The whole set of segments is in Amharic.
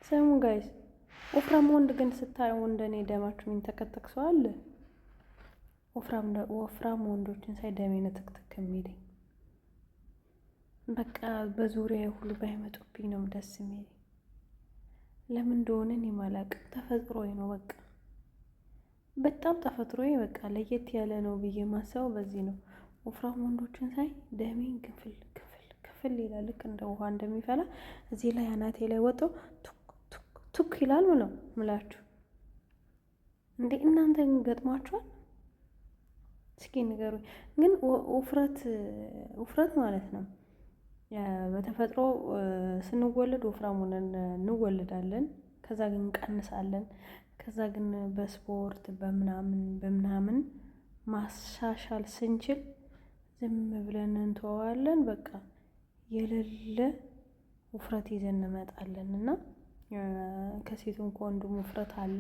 ስሙ ጋይስ፣ ወፍራም ወንድ ግን ስታየው እንደኔ ደማችሁ የሚንተከተክ ሰው አለ? ወፍራም ወንዶችን ሳይ ደሜ ነው ትክትክ የሚለኝ። በቃ በዙሪያ ሁሉ ባይመጡብኝ ነው ደስ የሚለኝ። ለምን እንደሆነ እኔ አላውቅም። ተፈጥሮዬ ነው በቃ። በጣም ተፈጥሮዬ በቃ ለየት ያለ ነው ብዬ ማሰበው በዚህ ነው። ወፍራም ወንዶችን ሳይ ደሜን ክፍል ይላል። ልክ እንደ ውሃ እንደሚፈላ እዚህ ላይ አናቴ ላይ ወጥቶ ቱክ ይላል ነው ምላችሁ። እንዴ እናንተ ግን ገጥሟችኋል? እስኪ ንገሩኝ። ግን ውፍረት ማለት ነው በተፈጥሮ ስንወለድ ወፍራም ሆነን እንወለዳለን። ከዛ ግን እንቀንሳለን። ከዛ ግን በስፖርት በምናምን ማሻሻል ስንችል ዝም ብለን እንተዋለን። በቃ የሌለ ውፍረት ይዘን እንመጣለን። እና ከሴቱም ከወንዱም ውፍረት አለ።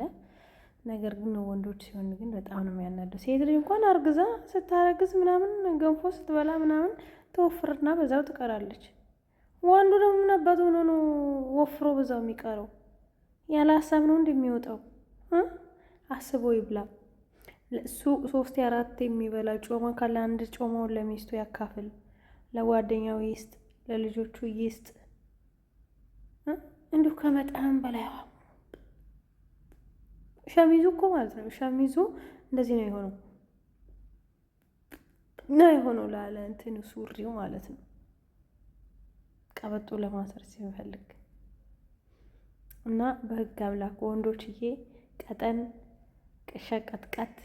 ነገር ግን ወንዶች ሲሆን ግን በጣም ነው የሚያናደው። ሴት ልጅ እንኳን አርግዛ ስታረግዝ ምናምን ገንፎ ስትበላ ምናምን ተወፍርና በዛው ትቀራለች። ወንዱ ደግሞ ምን አባቱ ሆኖ ነው ወፍሮ በዛው የሚቀረው? ያለ ሀሳብ ነው እንደሚወጣው። አስቦ ይብላ። እሱ 3 4 የሚበላ ጮማ ካለ አንድ ጮማውን ለሚስቱ ያካፍል፣ ለጓደኛው ይስጥ፣ ለልጆቹ ይስጥ። እንዲሁ ከመጠን በላይ ሸሚዙ እኮ ማለት ነው። ሸሚዙ እንደዚህ ነው የሆነው ላለ እንትን ሱሪው ማለት ነው። ቀበጦ ለማሰር ሲፈልግ እና በህግ አምላክ ወንዶችዬ ቀጠን ቀጥቀጥ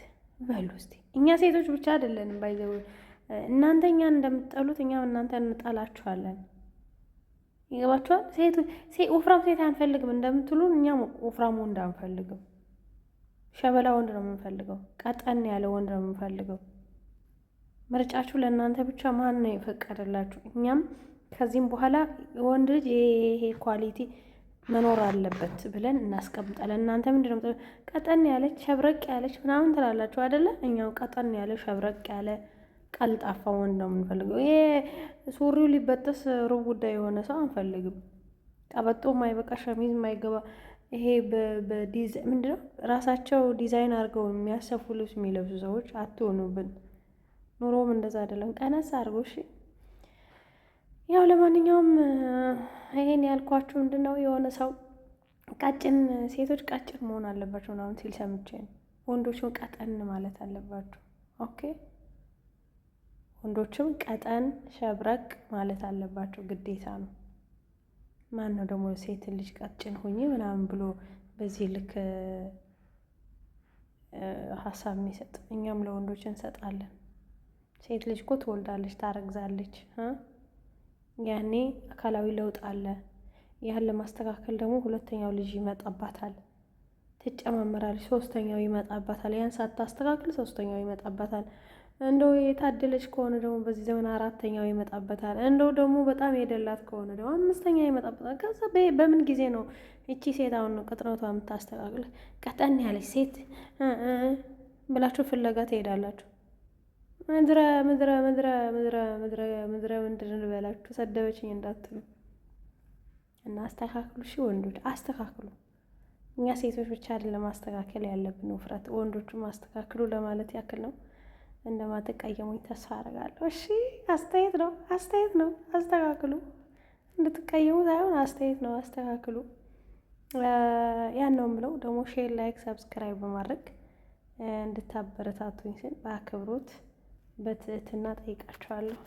በሉ እስቲ። እኛ ሴቶች ብቻ አይደለንም ባይዘው እናንተ እኛን እንደምትጠሉት እኛም እናንተን እንጠላችኋለን። ይገባችኋል? ወፍራም ሴት አንፈልግም እንደምትሉን እኛም ወፍራም ወንድ አንፈልግም። ሸበላ ወንድ ነው የምንፈልገው። ቀጠን ያለ ወንድ ነው የምንፈልገው። ምርጫችሁ ለእናንተ ብቻ። ማን ነው የፈቀደላችሁ? እኛም ከዚህም በኋላ ወንድ ልጅ ይሄ ኳሊቲ መኖር አለበት ብለን እናስቀምጣለን። እናንተ ምንድን ነው ቀጠን ያለች ሸብረቅ ያለች ምናምን ትላላችሁ አይደለ? እኛው ቀጠን ያለ ሸብረቅ ያለ ቀልጣፋ ወንድ ነው የምንፈልገው። ይሄ ሱሪው ሊበጠስ ሩብ ጉዳይ የሆነ ሰው አንፈልግም። ቀበጦ ማይበቃ ሸሚዝ ማይገባ ይሄ በዲዛይን ምንድነው ራሳቸው ዲዛይን አድርገው የሚያሰፉ ልብስ የሚለብሱ ሰዎች አትሆኑብን። ኑሮም እንደዛ አይደለም። ቀነስ አድርጎ እሺ። ያው ለማንኛውም ይሄን ያልኳችሁ ምንድነው የሆነ ሰው ቀጭን ሴቶች ቀጭን መሆን አለባቸው ምናምን ሲል ሰምቼ ነው። ወንዶችም ቀጠን ማለት አለባቸው። ኦኬ ወንዶችም ቀጠን ሸብረቅ ማለት አለባቸው፣ ግዴታ ነው። ማን ነው ደግሞ ሴት ልጅ ቀጭን ሁኚ ምናምን ብሎ በዚህ ልክ ሀሳብ የሚሰጥ? እኛም ለወንዶች እንሰጣለን። ሴት ልጅ እኮ ትወልዳለች፣ ታረግዛለች። ያኔ አካላዊ ለውጥ አለ። ያን ለማስተካከል ደግሞ ሁለተኛው ልጅ ይመጣባታል፣ ትጨማመራለች፣ ሶስተኛው ይመጣባታል። ያን ሳታስተካክል ሶስተኛው ይመጣባታል። እንደው የታደለች ከሆነ ደግሞ በዚህ ዘመን አራተኛው ይመጣበታል። እንደው ደግሞ በጣም የደላት ከሆነ ደግሞ አምስተኛው ይመጣበታል። ከዛ በምን ጊዜ ነው እቺ ሴት አሁን ቅጥነቷ የምታስተካክል? ቀጠን ያለች ሴት ብላችሁ ፍለጋ ትሄዳላችሁ። ምድረ ምንድን ልበላችሁ፣ ሰደበችኝ እንዳትሉ እና አስተካክሉ። እሺ ወንዶች አስተካክሉ። እኛ ሴቶች ብቻ አይደለም ማስተካከል ያለብን ውፍረት፣ ወንዶቹም አስተካክሉ ለማለት ያክል ነው። እንደማትቀየሙኝ ተስፋ አደርጋለሁ። እሺ አስተያየት ነው። አስተካክሉ። እንድትቀየሙ ሳይሆን አስተያየት ነው። አስተካክሉ። ያን ነው የምለው። ደግሞ ሼር፣ ላይክ፣ ሰብስክራይብ በማድረግ እንድታበረታቱኝ ስል በአክብሮት በትህትና ጠይቃችኋለሁ።